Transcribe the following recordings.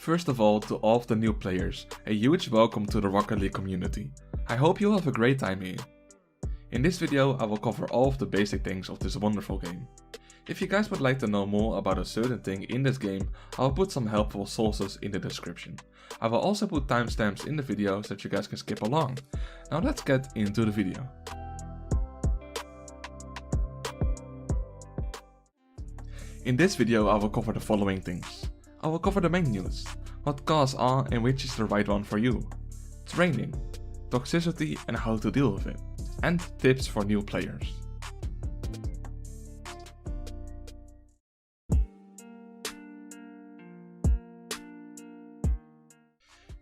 First of all, to all of the new players, a huge welcome to the Rocket League community. I hope you have a great time here. In this video I will cover all of the basic things of this wonderful game. If you guys would like to know more about a certain thing in this game, I will put some helpful sources in the description. I will also put timestamps in the video so that you guys can skip along. Now let's get into the video. In this video I will cover the following things. I will cover the menus, what cars are and which is the right one for you, training, toxicity and how to deal with it, and tips for new players.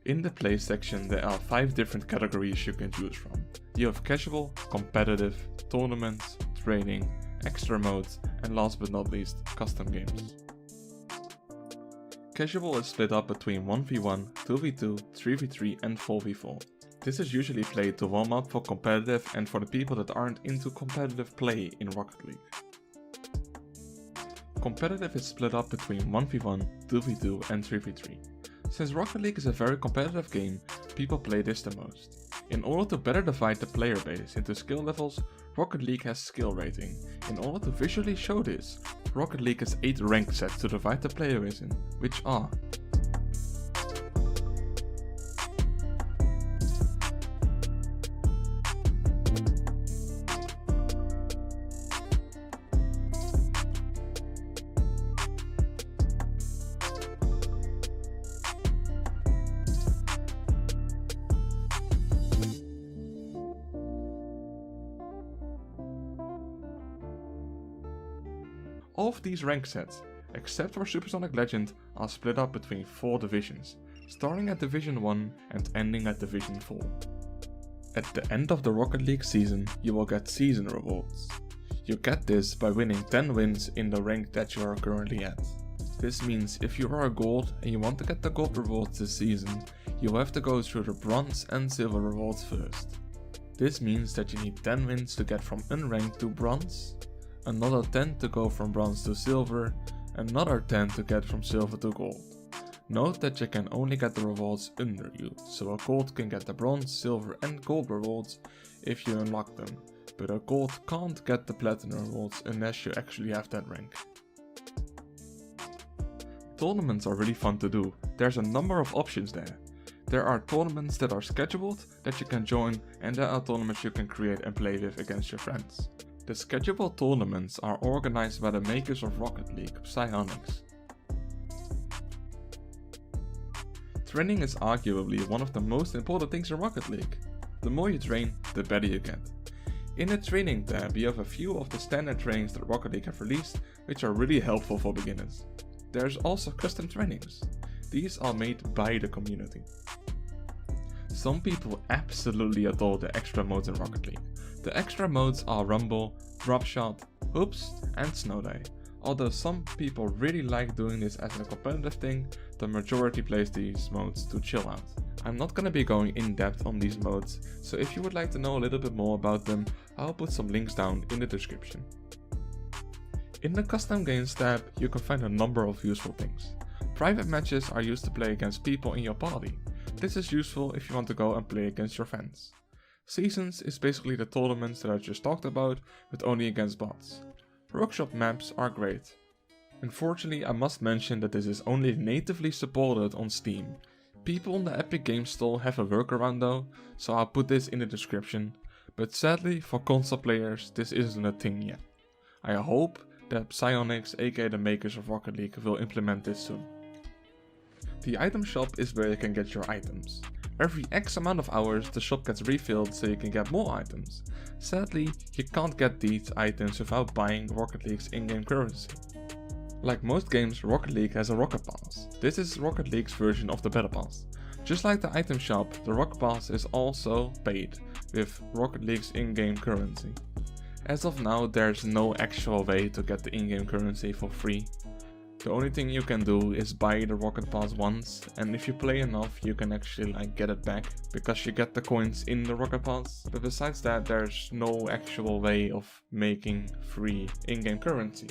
In the play section there are 5 different categories you can choose from. You have casual, competitive, tournaments, training, extra modes, and last but not least, custom games. Casual is split up between 1v1, 2v2, 3v3 and 4v4. This is usually played to warm up for competitive and for the people that aren't into competitive play in Rocket League. Competitive is split up between 1v1, 2v2 and 3v3. Since Rocket League is a very competitive game, people play this the most. In order to better divide the player base into skill levels, Rocket League has skill rating. In order to visually show this, Rocket League has 8 rank sets to divide the player base in, which are all of these rank sets, except for Supersonic Legend, are split up between 4 divisions, starting at Division 1 and ending at Division 4. At the end of the Rocket League season, you will get season rewards. You get this by winning 10 wins in the rank that you are currently at. This means if you are a gold and you want to get the gold rewards this season, you have to go through the bronze and silver rewards first. This means that you need 10 wins to get from unranked to bronze, another 10 to go from bronze to silver, another 10 to get from silver to gold. Note that you can only get the rewards under you, so a gold can get the bronze, silver and gold rewards if you unlock them, but a gold can't get the platinum rewards unless you actually have that rank. Tournaments are really fun to do. There's a number of options there. There are tournaments that are scheduled that you can join, and there are tournaments you can create and play with against your friends. The scheduled tournaments are organized by the makers of Rocket League, Psyonix. Training is arguably one of the most important things in Rocket League. The more you train, the better you get. In the training tab you have a few of the standard trainings that Rocket League have released, which are really helpful for beginners. There's also custom trainings. These are made by the community. Some people absolutely adore the extra modes in Rocket League. The extra modes are Rumble, Drop Shot, Hoops and Snow Day. Although some people really like doing this as a competitive thing, the majority plays these modes to chill out. I'm not gonna be going in depth on these modes, so if you would like to know a little bit more about them, I'll put some links down in the description. In the custom games tab you can find a number of useful things. Private matches are used to play against people in your party. This is useful if you want to go and play against your friends. Seasons is basically the tournaments that I just talked about, but only against bots. Workshop maps are great. Unfortunately, I must mention that this is only natively supported on Steam. People on the Epic Games Store have a workaround though, so I'll put this in the description, but sadly for console players this isn't a thing yet. I hope that Psyonix, aka the makers of Rocket League, will implement this soon. The item shop is where you can get your items. Every X amount of hours the shop gets refilled so you can get more items. Sadly, you can't get these items without buying Rocket League's in-game currency. Like most games, Rocket League has a Rocket Pass. This is Rocket League's version of the Battle Pass. Just like the item shop, the Rocket Pass is also paid with Rocket League's in-game currency. As of now, there's no actual way to get the in-game currency for free. The only thing you can do is buy the Rocket Pass once, and if you play enough you can actually get it back, because you get the coins in the Rocket Pass. But besides that, there's no actual way of making free in-game currency.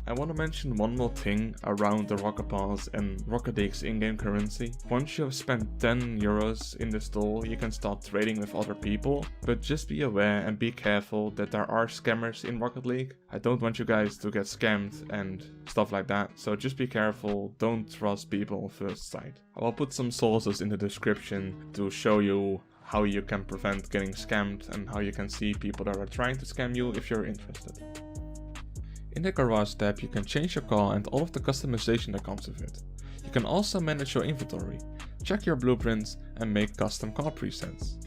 I want to mention one more thing around the Rocket Pass and Rocket League's in-game currency. Once you have spent 10 euros in the store, you can start trading with other people, but just be aware and be careful that there are scammers in Rocket League. I don't want you guys to get scammed and stuff like that, so just be careful, don't trust people on first sight. I will put some sources in the description to show you how you can prevent getting scammed and how you can see people that are trying to scam you if you're interested. In the Garage tab, you can change your car and all of the customization that comes with it. You can also manage your inventory, check your blueprints and make custom car presets.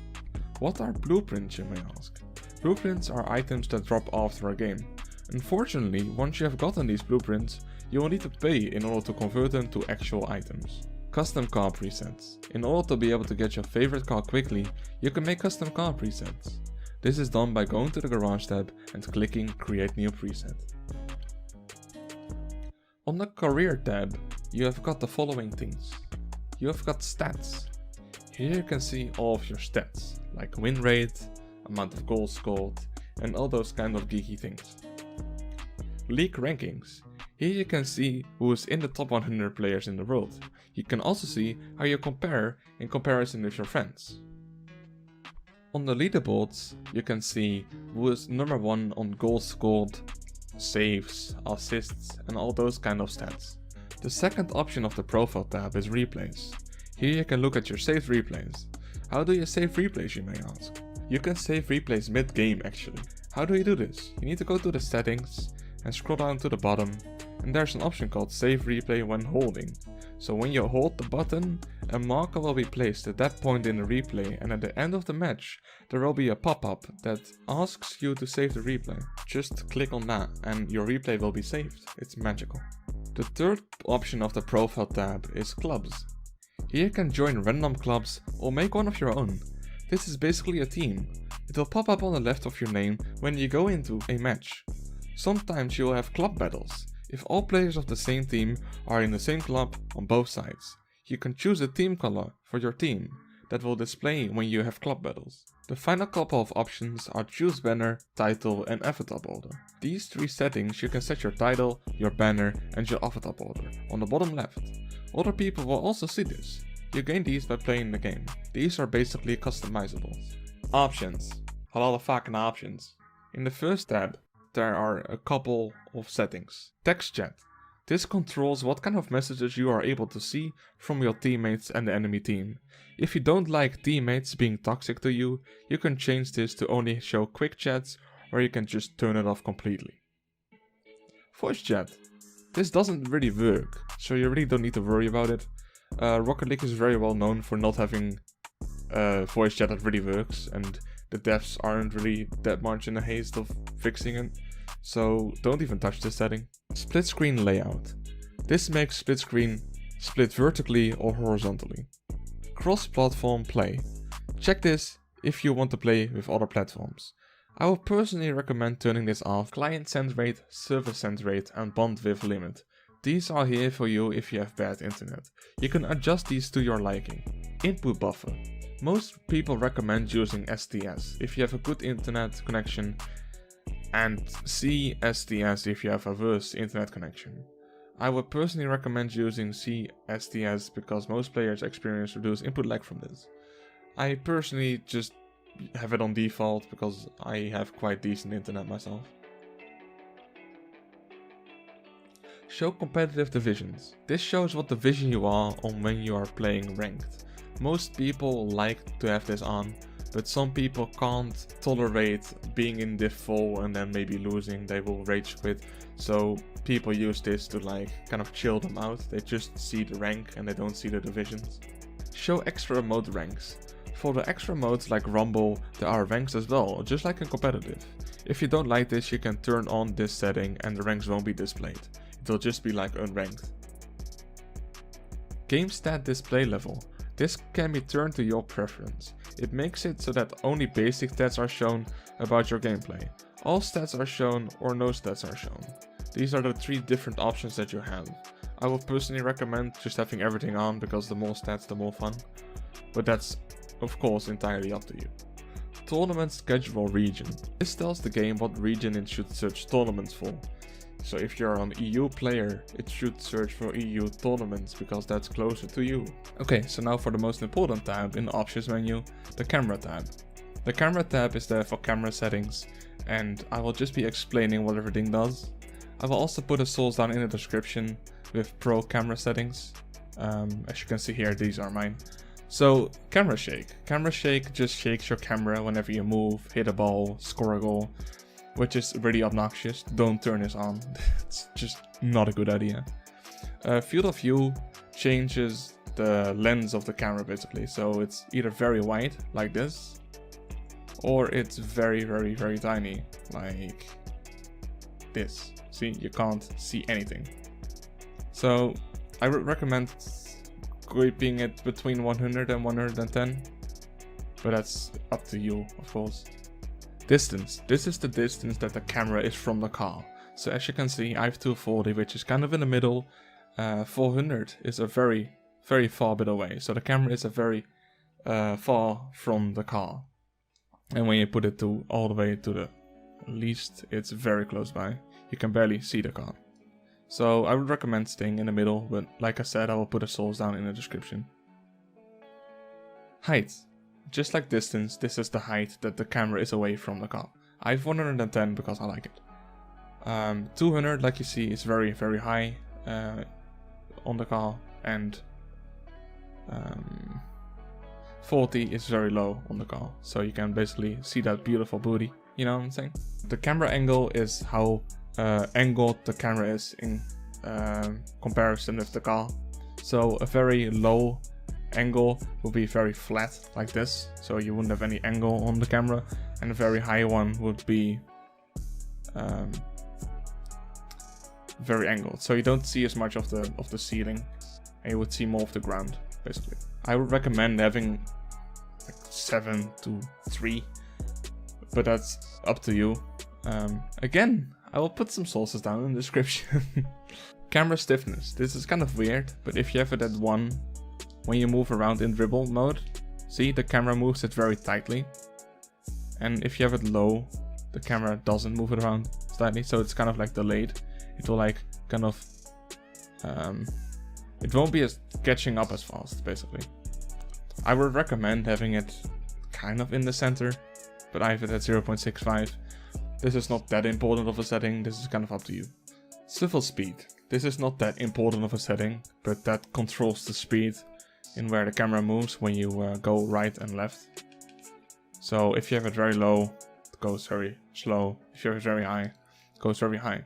What are blueprints, you may ask? Blueprints are items that drop after a game. Unfortunately, once you have gotten these blueprints, you will need to pay in order to convert them to actual items. Custom car presets. In order to be able to get your favorite car quickly, you can make custom car presets. This is done by going to the Garage tab and clicking Create New Preset. On the Career tab, you have got the following things. You have got stats. Here you can see all of your stats, like win rate, amount of goals scored, and all those kind of geeky things. League rankings. Here you can see who is in the top 100 players in the world. You can also see how you compare in comparison with your friends. On the leaderboards, you can see who is number 1 on goals scored, saves, assists, and all those kind of stats. The second option of the profile tab is replays. Here you can look at your saved replays. How do you save replays, you may ask? You can save replays mid-game actually. How do you do this? You need to go to the settings and scroll down to the bottom, and there's an option called save replay when holding. So when you hold the button, a marker will be placed at that point in the replay, and at the end of the match there will be a pop-up that asks you to save the replay. Just click on that and your replay will be saved. It's magical. The third option of the profile tab is clubs. Here you can join random clubs or make one of your own. This is basically a team. It will pop up on the left of your name when you go into a match. Sometimes you will have club battles. If all players of the same team are in the same club on both sides, you can choose a team color for your team that will display when you have club battles. The final couple of options are choose banner, title and avatar border. These 3 settings you can set your title, your banner and your avatar border on the bottom left. Other people will also see this. You gain these by playing the game. These are basically customizables. Options. A lot of fucking options. In the first tab, there are a couple of settings. Text chat. This controls what kind of messages you are able to see from your teammates and the enemy team. If you don't like teammates being toxic to you, you can change this to only show quick chats, or you can just turn it off completely. Voice chat. This doesn't really work, so you really don't need to worry about it. Rocket League is very well known for not having voice chat that really works, and the devs aren't really that much in a haste of fixing it. So don't even touch this setting. Split screen layout. This makes split screen split vertically or horizontally. Cross-platform play. Check this if you want to play with other platforms. I would personally recommend turning this off. Client send rate, server send rate and bandwidth limit. These are here for you if you have bad internet. You can adjust these to your liking. Input buffer. Most people recommend using STS if you have a good internet connection, and CSTS if you have a worse internet connection. I would personally recommend using CSTS because most players experience reduced input lag from this. I personally just have it on default because I have quite decent internet myself. Show competitive divisions. This shows what division you are on when you are playing ranked. Most people like to have this on, but some people can't tolerate being in div 4 and then maybe losing. They will rage quit. So people use this to like kind of chill them out. They just see the rank and they don't see the divisions. Show extra mode ranks. For the extra modes like Rumble, there are ranks as well, just like in competitive. If you don't like this, you can turn on this setting and the ranks won't be displayed. It will just be like unranked. Game stat display level. This can be turned to your preference. It makes it so that only basic stats are shown about your gameplay. All stats are shown or no stats are shown. These are the 3 different options that you have. I would personally recommend just having everything on because the more stats the more fun. But that's of course entirely up to you. Tournament schedule region. This tells the game what region it should search tournaments for. So if you're an EU player, it should search for EU tournaments because that's closer to you. Okay, so now for the most important tab in the options menu, the camera tab. The camera tab is there for camera settings, and I will just be explaining what everything does. I will also put a source down in the description with pro camera settings. As you can see here, these are mine. So, camera shake. Camera shake just shakes your camera whenever you move, hit a ball, score a goal, which is really obnoxious. Don't turn this on. It's just not a good idea. Field of view changes the lens of the camera basically. So it's either very wide, like this, or it's very, very, very tiny, like this. See, you can't see anything. So I would recommend keeping it between 100 and 110, but that's up to you, of course. Distance. This is the distance that the camera is from the car. So as you can see, I have 240, which is kind of in the middle. 400 is a very, very far bit away. So the camera is a very far from the car. And when you put it to all the way to the least, it's very close by. You can barely see the car. So I would recommend staying in the middle, but like I said, I will put a source down in the description. Height. Just like distance, this is the height that the camera is away from the car. I have 110 because I like it. 200, like you see, is very, very high on the car, and 40 is very low on the car. So you can basically see that beautiful booty, you know what I'm saying? The camera angle is how angled the camera is in comparison with the car. So a very low angle will be very flat like this, so you wouldn't have any angle on the camera, and a very high one would be very angled, so you don't see as much of the ceiling, and you would see more of the ground basically. I would recommend having like 7 to 3, but that's up to you. Again, I will put some sources down in the description. Camera stiffness. This is kind of weird, but if you have it at 1, when you move around in dribble mode, see, the camera moves it very tightly. And if you have it low, the camera doesn't move it around slightly, so it's kind of like delayed. It will like kind of, it won't be as catching up as fast basically. I would recommend having it kind of in the center, but I have it at 0.65. This is not that important of a setting, this is kind of up to you. Swivel speed. This is not that important of a setting, but that controls the speed in where the camera moves when you go right and left. So if you have it very low, it goes very slow. If you have it very high, it goes very high.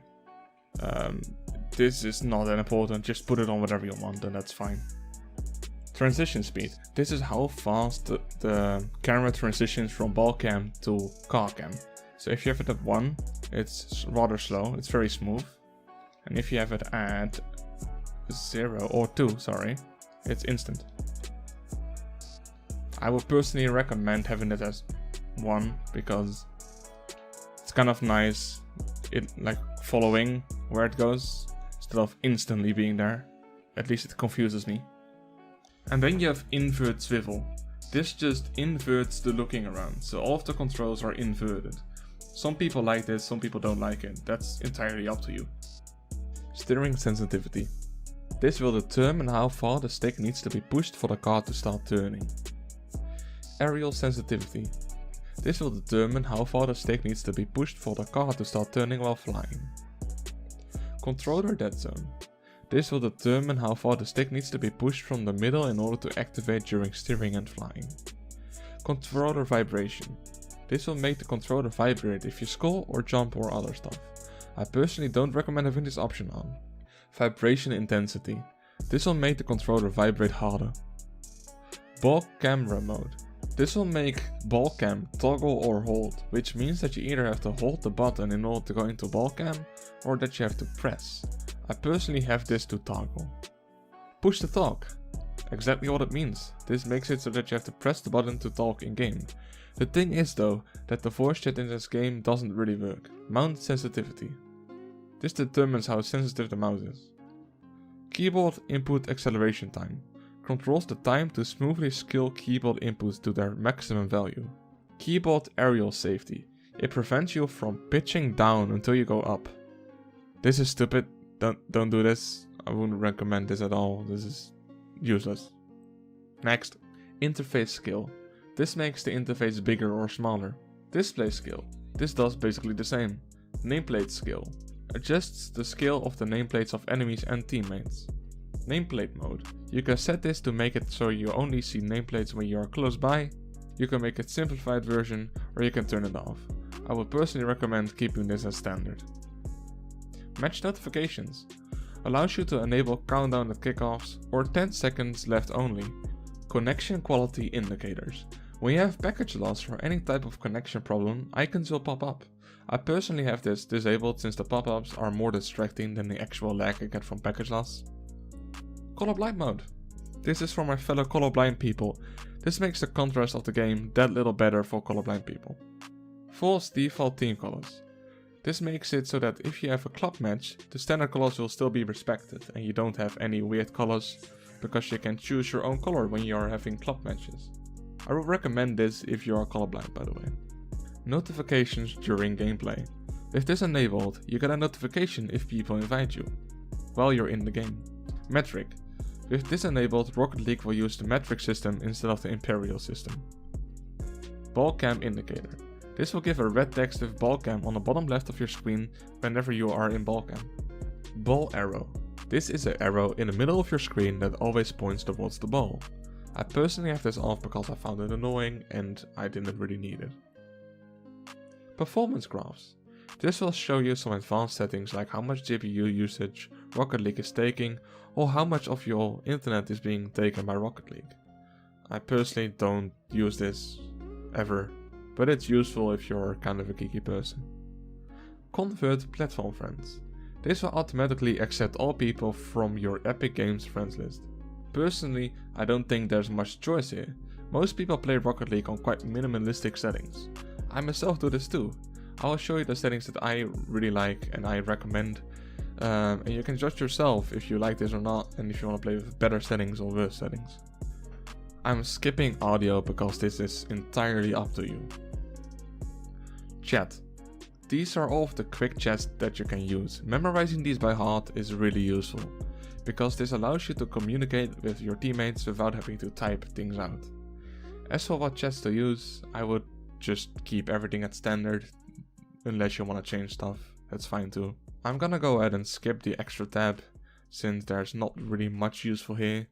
This is not that important, just put it on whatever you want and that's fine. Transition speed. This is how fast the camera transitions from ball cam to car cam. So if you have it at 1, it's rather slow, it's very smooth. And if you have it at 0 or 2, sorry, it's instant. I would personally recommend having it as 1 because it's kind of nice, it like following where it goes instead of instantly being there. At least it confuses me. And then you have invert swivel. This just inverts the looking around, so all of the controls are inverted. Some people like this, some people don't like it. That's entirely up to you. Steering sensitivity. This will determine how far the stick needs to be pushed for the car to start turning. Aerial sensitivity. This will determine how far the stick needs to be pushed for the car to start turning while flying. Controller dead zone. This will determine how far the stick needs to be pushed from the middle in order to activate during steering and flying. Controller vibration. This will make the controller vibrate if you scroll or jump or other stuff. I personally don't recommend having this option on. Vibration intensity. This will make the controller vibrate harder. Ball camera mode. This will make ball cam toggle or hold, which means that you either have to hold the button in order to go into ball cam, or that you have to press. I personally have this to toggle. Push to talk. Exactly what it means. This makes it so that you have to press the button to talk in game. The thing is though, that the voice chat in this game doesn't really work. Mouse sensitivity. This determines how sensitive the mouse is. Keyboard input acceleration time. Controls the time to smoothly scale keyboard inputs to their maximum value. Keyboard aerial safety. It prevents you from pitching down until you go up. This is stupid. Don't do this. I wouldn't recommend this at all. This is useless. Next, interface scale. This makes the interface bigger or smaller. Display scale. This does basically the same. Nameplate scale. Adjusts the scale of the nameplates of enemies and teammates. Nameplate mode. You can set this to make it so you only see nameplates when you are close by. You can make it simplified version, or you can turn it off. I would personally recommend keeping this as standard. Match notifications. Allows you to enable countdown at kickoffs or 10 seconds left only. Connection quality indicators. When you have package loss or any type of connection problem, icons will pop up. I personally have this disabled since the pop-ups are more distracting than the actual lag I get from package loss. Colorblind mode. This is for my fellow colorblind people. This makes the contrast of the game that little better for colorblind people. False default team colors. This makes it so that if you have a club match, the standard colors will still be respected and you don't have any weird colors because you can choose your own color when you are having club matches. I would recommend this if you are colorblind, by the way. Notifications during gameplay. With this enabled, you get a notification if people invite you while you're in the game. Metric. With this enabled, Rocket League will use the metric system instead of the imperial system. Ball cam indicator. This will give a red text with ball cam on the bottom left of your screen whenever you are in ball cam. Ball arrow. This is an arrow in the middle of your screen that always points towards the ball. I personally have this off because I found it annoying and I didn't really need it. Performance graphs. This will show you some advanced settings like how much GPU usage Rocket League is taking or how much of your internet is being taken by Rocket League. I personally don't use this ever, but it's useful if you're kind of a geeky person. Convert platform friends. This will automatically accept all people from your Epic Games friends list. Personally, I don't think there's much choice here. Most people play Rocket League on quite minimalistic settings. I myself do this too. I will show you the settings that I really like and I recommend. And you can judge yourself if you like this or not and if you want to play with better settings or worse settings. I'm skipping audio because this is entirely up to you. Chat. These are all of the quick chats that you can use. Memorizing these by heart is really useful, because this allows you to communicate with your teammates without having to type things out. As for what chats to use, I would just keep everything at standard, unless you want to change stuff, that's fine too. I'm gonna go ahead and skip the extra tab, since there's not really much useful here,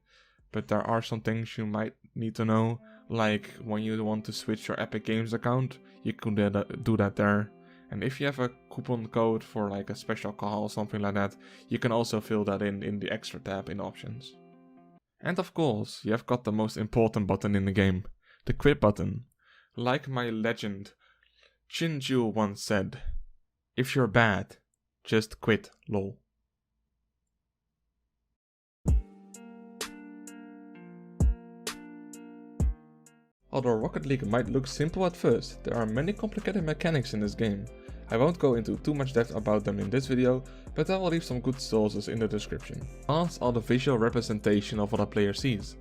but there are some things you might need to know, like when you want to switch your Epic Games account, you can do that there. And if you have a coupon code for like a special call or something like that, you can also fill that in the extra tab in options. And of course, you have got the most important button in the game, the quit button. Like my legend Chinju once said, if you're bad, just quit, lol. Although Rocket League might look simple at first, there are many complicated mechanics in this game. I won't go into too much depth about them in this video, but I will leave some good sources in the description. Cards are the visual representation of what a player sees,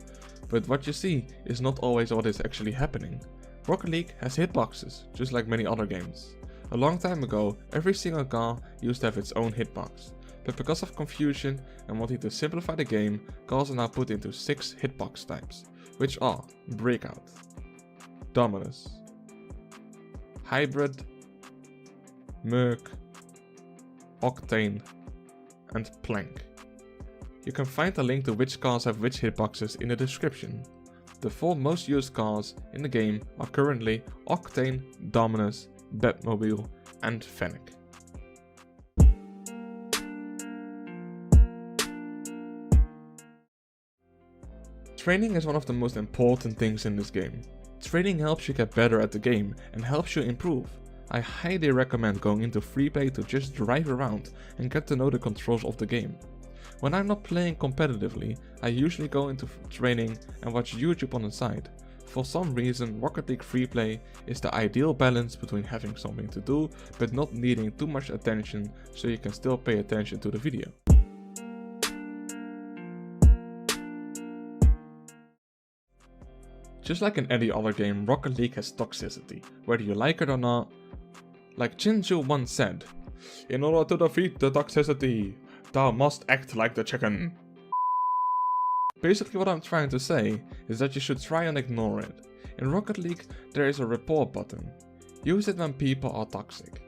but what you see is not always what is actually happening. Rocket League has hitboxes, just like many other games. A long time ago, every single car used to have its own hitbox, but because of confusion and wanting to simplify the game, cars are now put into 6 hitbox types, which are Breakout, Dominus, Hybrid, Merc, Octane, and Plank. You can find a link to which cars have which hitboxes in the description. The 4 most used cars in the game are currently Octane, Dominus, Batmobile, and Fennec. Training is one of the most important things in this game. Training helps you get better at the game and helps you improve. I highly recommend going into free play to just drive around and get to know the controls of the game. When I'm not playing competitively, I usually go into training and watch YouTube on the side. For some reason, Rocket League free play is the ideal balance between having something to do but not needing too much attention, so you can still pay attention to the video. Just like in any other game, Rocket League has toxicity, whether you like it or not. Like Chinju once said, In order to defeat the toxicity, thou must act like the chicken. Basically what I'm trying to say is that you should try and ignore it. In Rocket League there is a report button. Use it when people are toxic.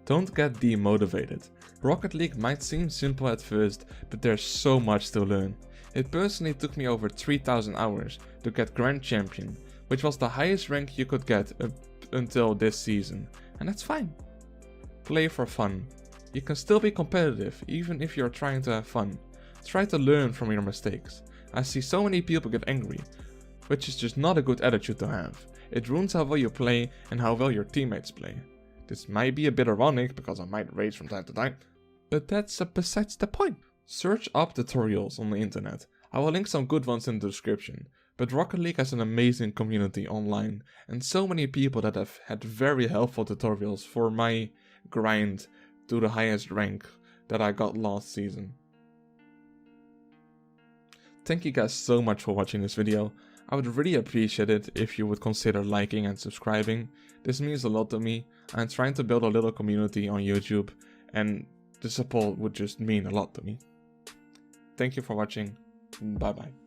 Don't get demotivated. Rocket League might seem simple at first, but there's so much to learn. It personally took me over 3000 hours to get Grand Champion, which was the highest rank you could get up until this season, and that's fine. Play for fun. You can still be competitive even if you're trying to have fun. Try to learn from your mistakes. I see so many people get angry, which is just not a good attitude to have. It ruins how well you play and how well your teammates play. This might be a bit ironic because I might rage from time to time, but that's besides the point. Search up tutorials on the internet. I will link some good ones in the description. But Rocket League has an amazing community online and so many people that have had very helpful tutorials for my grind to the highest rank that I got last season. Thank you guys so much for watching this video. I would really appreciate it if you would consider liking and subscribing. This means a lot to me. I'm trying to build a little community on YouTube and the support would just mean a lot to me. Thank you for watching. Bye bye.